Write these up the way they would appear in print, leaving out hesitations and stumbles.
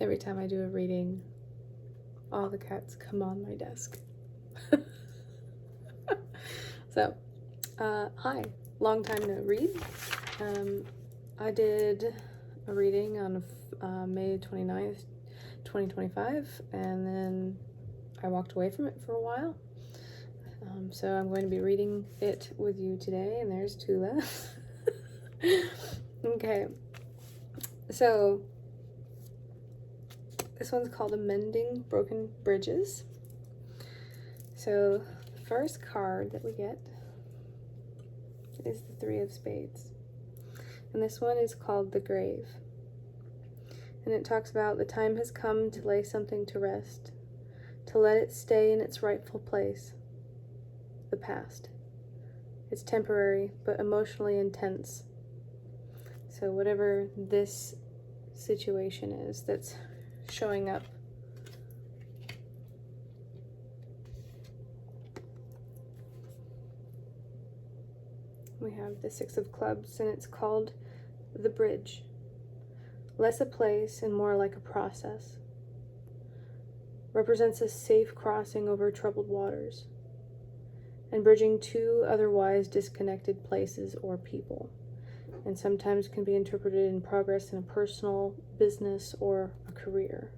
Every time I do a reading, all the cats come on my desk. So, hi, long time no read. I did a reading on May 29th, 2025, and then I walked away from it for a while. So I'm going to be reading it with you today, and there's Tula. Okay, so this one's called Amending Broken Bridges. So the first card that we get is the Three of Spades. And this one is called The Grave. And it talks about the time has come to lay something to rest, to let it stay in its rightful place. The past. It's temporary, but emotionally intense. So whatever this situation is that's showing up, we have the Six of Clubs, and it's called The Bridge. Less a place and more like a process. Represents a safe crossing over troubled waters and bridging two otherwise disconnected places or people, and sometimes can be interpreted in progress in a personal, business, or a career.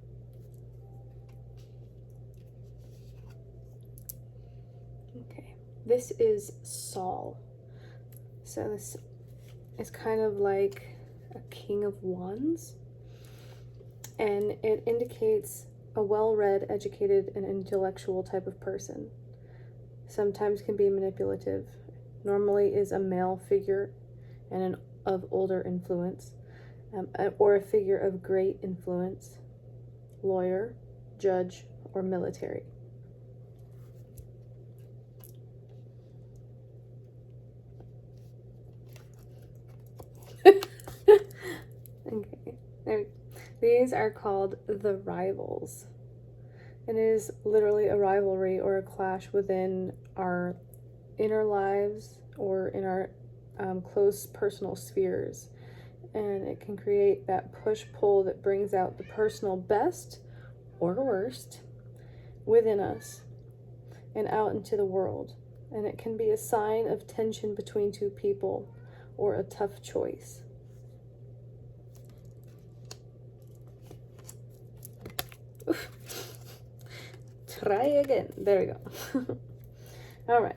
Okay, this is Saul. So this is kind of like a King of Wands, and it indicates a well-read, educated, and intellectual type of person. Sometimes can be manipulative. Normally is a male figure and of older influence, or a figure of great influence, lawyer, judge, or military. Okay, these are called the rivals. And it is literally a rivalry or a clash within our inner lives or in our close personal spheres. And it can create that push-pull that brings out the personal best or worst within us and out into the world. And it can be a sign of tension between two people or a tough choice. Oof. Try again. There we go. All right.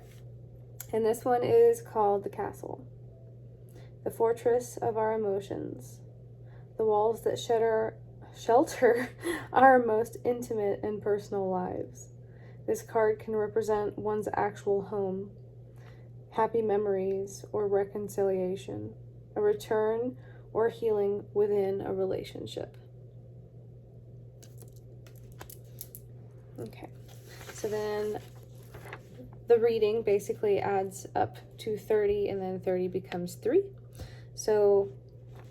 And this one is called The Castle. The fortress of our emotions. The walls that shelter our most intimate and personal lives. This card can represent one's actual home, happy memories or reconciliation, a return or healing within a relationship. Okay, so then the reading basically adds up to 30, and then 30 becomes 3. So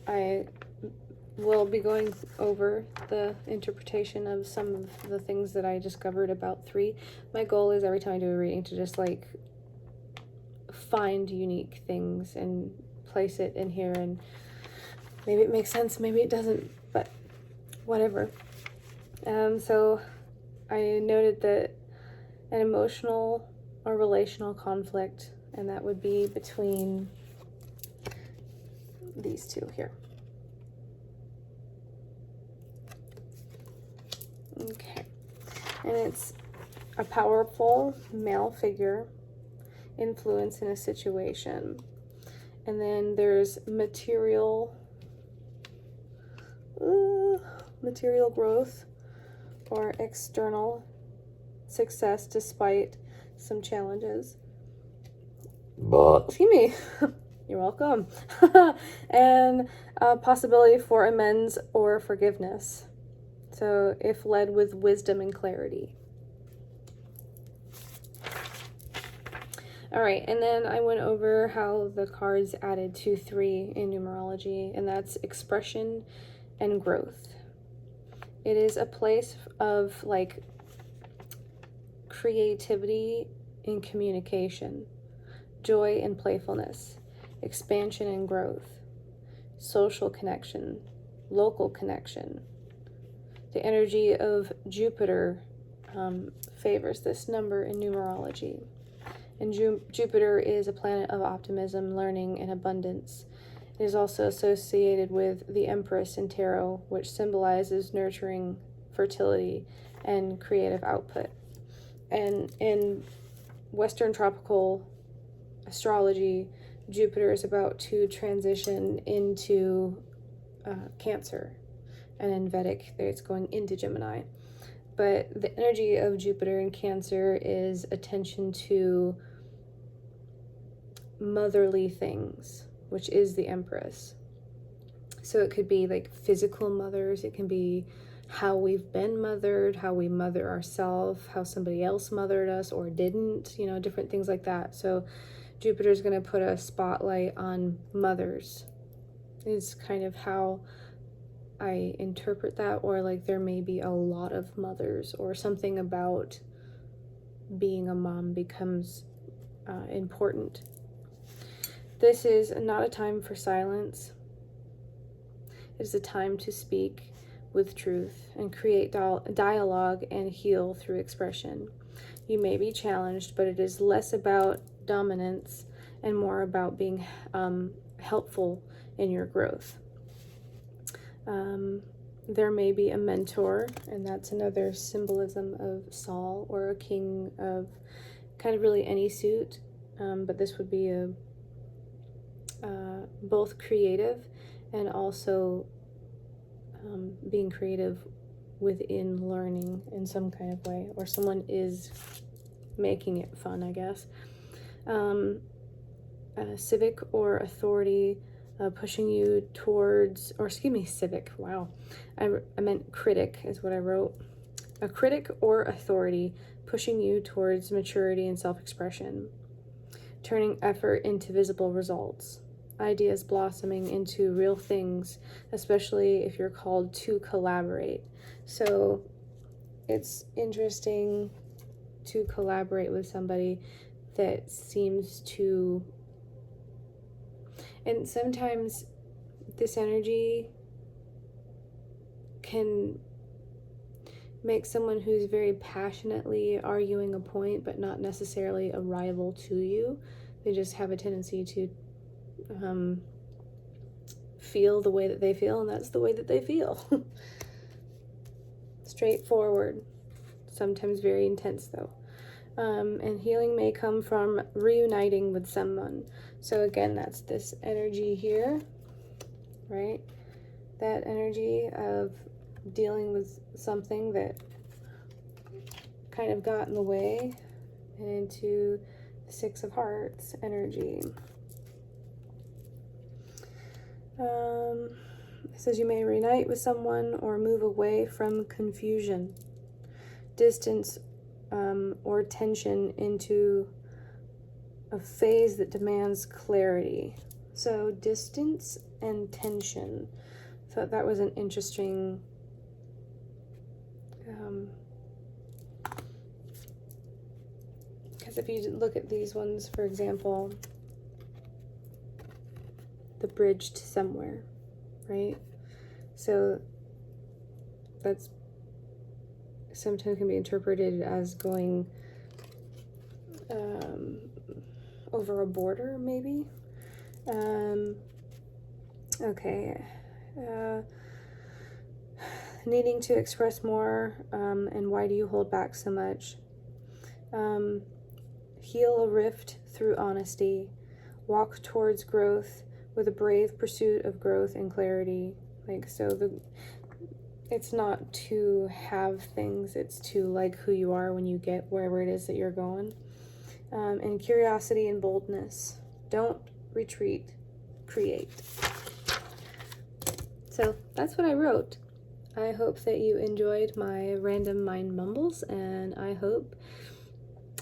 I will be going over the interpretation of some of the things that I discovered about 3. My goal is every time I do a reading to just like find unique things and place it in here, and maybe it makes sense, maybe it doesn't, but whatever. So I noted that an emotional or relational conflict, and that would be between these two here. Okay, and it's a powerful male figure influence in a situation, and then there's material growth or external success despite some challenges. Excuse me. You're welcome. And a possibility for amends or forgiveness. So if led with wisdom and clarity. All right, and then I went over how the cards added to 3 in numerology, and that's expression and growth. It is a place of like creativity and communication, joy and playfulness, expansion and growth, social connection, local connection, The energy of Jupiter favors this number in numerology. And Jupiter is a planet of optimism, learning, and abundance. It is also associated with the Empress in Tarot, which symbolizes nurturing, fertility, and creative output. And in Western tropical astrology, Jupiter is about to transition into Cancer, and in Vedic, it's going into Gemini. But the energy of Jupiter in Cancer is attention to motherly things, which is the Empress. So it could be like physical mothers, it can be how we've been mothered, how we mother ourselves, how somebody else mothered us or didn't, different things like that. So Jupiter's going to put a spotlight on mothers, is kind of how I interpret that, or like there may be a lot of mothers, or something about being a mom becomes important. This is not a time for silence. It is a time to speak with truth and create dialogue and heal through expression. You may be challenged, but it is less about dominance and more about being helpful in your growth. There may be a mentor, and that's another symbolism of Saul, or a king of kind of really any suit, but this would be both creative and also being creative within learning in some kind of way, or someone is making it fun, I guess. Civic or authority pushing you towards, civic, wow. I meant critic is what I wrote. A critic or authority pushing you towards maturity and self-expression. Turning effort into visible results. Ideas blossoming into real things, especially if you're called to collaborate. So it's interesting to collaborate with somebody that seems to, and sometimes this energy can make someone who's very passionately arguing a point, but not necessarily a rival to you. They just have a tendency to feel the way that they feel, and that's the way that they feel. Straightforward, sometimes very intense though. And healing may come from reuniting with someone. So again, that's this energy here, right? That energy of dealing with something that kind of got in the way, and into the Six of Hearts energy. It says you may reunite with someone or move away from confusion, distance, or tension into a phase that demands clarity. So distance and tension. Thought that was an interesting because if you look at these ones, for example, the bridge to somewhere, right? So that's sometimes can be interpreted as going over a border, maybe. Okay. Needing to express more, and why do you hold back so much? Heal a rift through honesty. Walk towards growth with a brave pursuit of growth and clarity. It's not to have things, it's to like who you are when you get wherever it is that you're going. And curiosity and boldness. Don't retreat, create. So that's what I wrote. I hope that you enjoyed my random mind mumbles, and I hope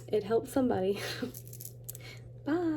it helped somebody. Bye.